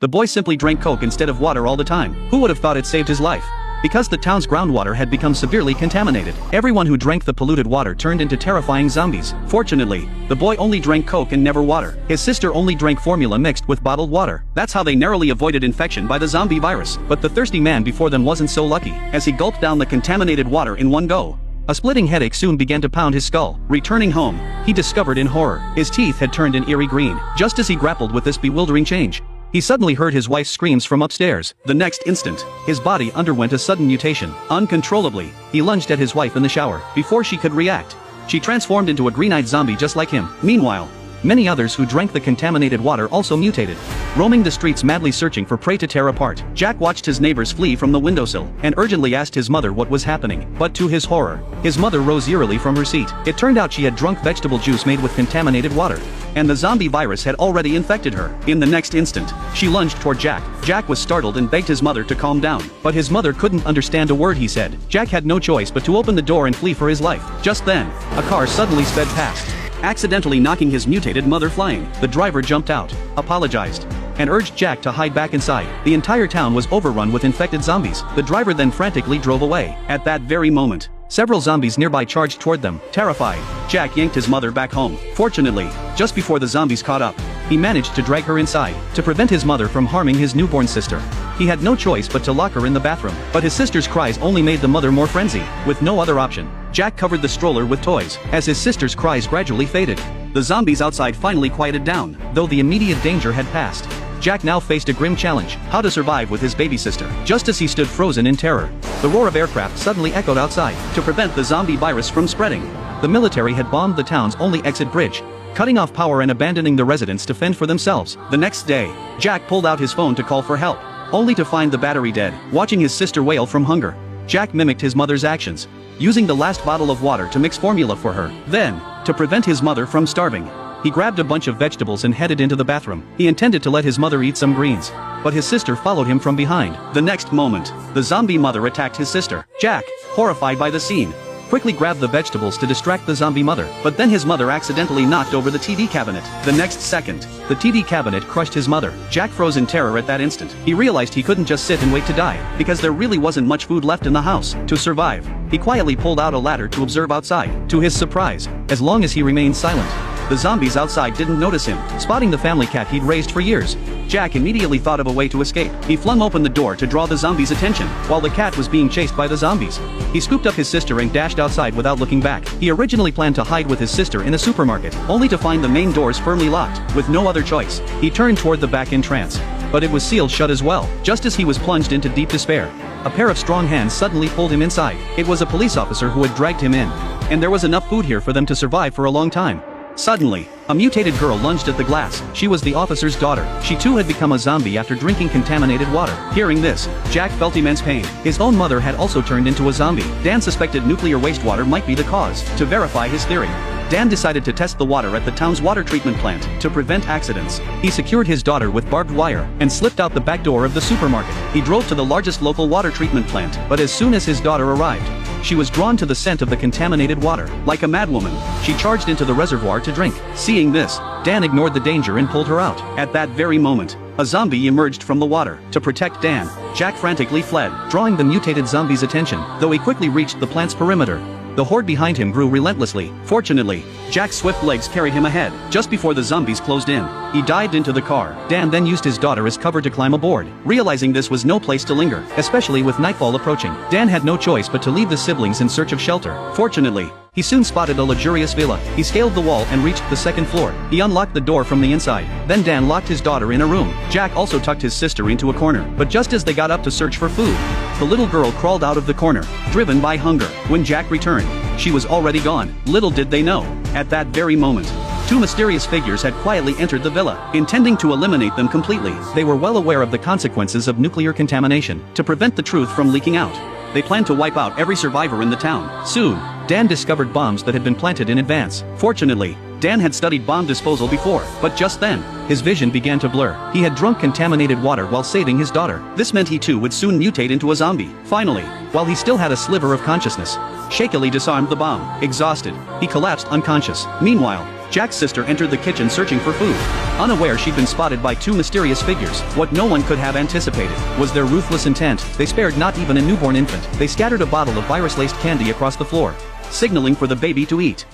The boy simply drank Coke instead of water all the time. Who would have thought it saved his life? Because the town's groundwater had become severely contaminated, everyone who drank the polluted water turned into terrifying zombies. Fortunately, the boy only drank Coke and never water. His sister only drank formula mixed with bottled water. That's how they narrowly avoided infection by the zombie virus. But the thirsty man before them wasn't so lucky, as he gulped down the contaminated water in one go. A splitting headache soon began to pound his skull. Returning home, he discovered in horror, his teeth had turned an eerie green. Just as he grappled with this bewildering change, he suddenly heard his wife's screams from upstairs. The next instant, his body underwent a sudden mutation. Uncontrollably, he lunged at his wife in the shower. Before she could react, she transformed into a green-eyed zombie just like him. Meanwhile, many others who drank the contaminated water also mutated, roaming the streets madly searching for prey to tear apart. Jack watched his neighbors flee from the windowsill and urgently asked his mother what was happening. But to his horror, his mother rose eerily from her seat. It turned out she had drunk vegetable juice made with contaminated water, and the zombie virus had already infected her. In the next instant, she lunged toward Jack. Jack was startled and begged his mother to calm down, but his mother couldn't understand a word he said. Jack had no choice but to open the door and flee for his life. Just then, a car suddenly sped past, accidentally knocking his mutated mother flying. The driver jumped out, apologized, and urged Jack to hide back inside. The entire town was overrun with infected zombies. The driver then frantically drove away. At that very moment, several zombies nearby charged toward them. Terrified, Jack yanked his mother back home. Fortunately, just before the zombies caught up, he managed to drag her inside. To prevent his mother from harming his newborn sister, he had no choice but to lock her in the bathroom. But his sister's cries only made the mother more frenzied. With no other option, Jack covered the stroller with toys. As his sister's cries gradually faded, the zombies outside finally quieted down. Though the immediate danger had passed, Jack now faced a grim challenge: how to survive with his baby sister. Just as he stood frozen in terror, the roar of aircraft suddenly echoed outside. To prevent the zombie virus from spreading, the military had bombed the town's only exit bridge, cutting off power and abandoning the residents to fend for themselves. The next day, Jack pulled out his phone to call for help, only to find the battery dead. Watching his sister wail from hunger, Jack mimicked his mother's actions, using the last bottle of water to mix formula for her. Then, to prevent his mother from starving, he grabbed a bunch of vegetables and headed into the bathroom. He intended to let his mother eat some greens, but his sister followed him from behind. The next moment, the zombie mother attacked his sister. Jack, horrified by the scene, quickly grabbed the vegetables to distract the zombie mother, but then his mother accidentally knocked over the TV cabinet. The next second, the TV cabinet crushed his mother. Jack froze in terror at that instant. He realized he couldn't just sit and wait to die, because there really wasn't much food left in the house. To survive, he quietly pulled out a ladder to observe outside. To his surprise, as long as he remained silent, the zombies outside didn't notice him. Spotting the family cat he'd raised for years, Jack immediately thought of a way to escape. He flung open the door to draw the zombies' attention, while the cat was being chased by the zombies. He scooped up his sister and dashed outside without looking back. He originally planned to hide with his sister in a supermarket, only to find the main doors firmly locked. With no other choice, he turned toward the back entrance, but it was sealed shut as well. Just as he was plunged into deep despair, a pair of strong hands suddenly pulled him inside. It was a police officer who had dragged him in, and there was enough food here for them to survive for a long time. Suddenly, a mutated girl lunged at the glass. She was the officer's daughter. She too had become a zombie after drinking contaminated water. Hearing this, Jack felt immense pain. His own mother had also turned into a zombie. Dan suspected nuclear wastewater might be the cause. To verify his theory, Dan decided to test the water at the town's water treatment plant. To prevent accidents, he secured his daughter with barbed wire and slipped out the back door of the supermarket. He drove to the largest local water treatment plant, but as soon as his daughter arrived, she was drawn to the scent of the contaminated water. Like a madwoman, she charged into the reservoir to drink. Seeing this, Dan ignored the danger and pulled her out. At that very moment, a zombie emerged from the water. To protect Dan, Jack frantically fled, drawing the mutated zombie's attention. Though he quickly reached the plant's perimeter, the horde behind him grew relentlessly. Fortunately, Jack's swift legs carried him ahead. Just before the zombies closed in, he dived into the car. Dan then used his daughter as cover to climb aboard. Realizing this was no place to linger, especially with nightfall approaching, Dan had no choice but to leave the siblings in search of shelter. Fortunately, he soon spotted a luxurious villa. He scaled the wall and reached the second floor. He unlocked the door from the inside. Then Dan locked his daughter in a room. Jack also tucked his sister into a corner. But just as they got up to search for food, the little girl crawled out of the corner, driven by hunger. When Jack returned, she was already gone. Little did they know, at that very moment, two mysterious figures had quietly entered the villa, intending to eliminate them completely. They were well aware of the consequences of nuclear contamination. To prevent the truth from leaking out, they planned to wipe out every survivor in the town. Soon, Dan discovered bombs that had been planted in advance. Fortunately, Dan had studied bomb disposal before, but just then, his vision began to blur. He had drunk contaminated water while saving his daughter. This meant he too would soon mutate into a zombie. Finally, while he still had a sliver of consciousness, shakily disarmed the bomb. Exhausted, he collapsed unconscious. Meanwhile, Jack's sister entered the kitchen searching for food. Unaware she'd been spotted by two mysterious figures. What no one could have anticipated was their ruthless intent. They spared not even a newborn infant. They scattered a bottle of virus-laced candy across the floor, signaling for the baby to eat.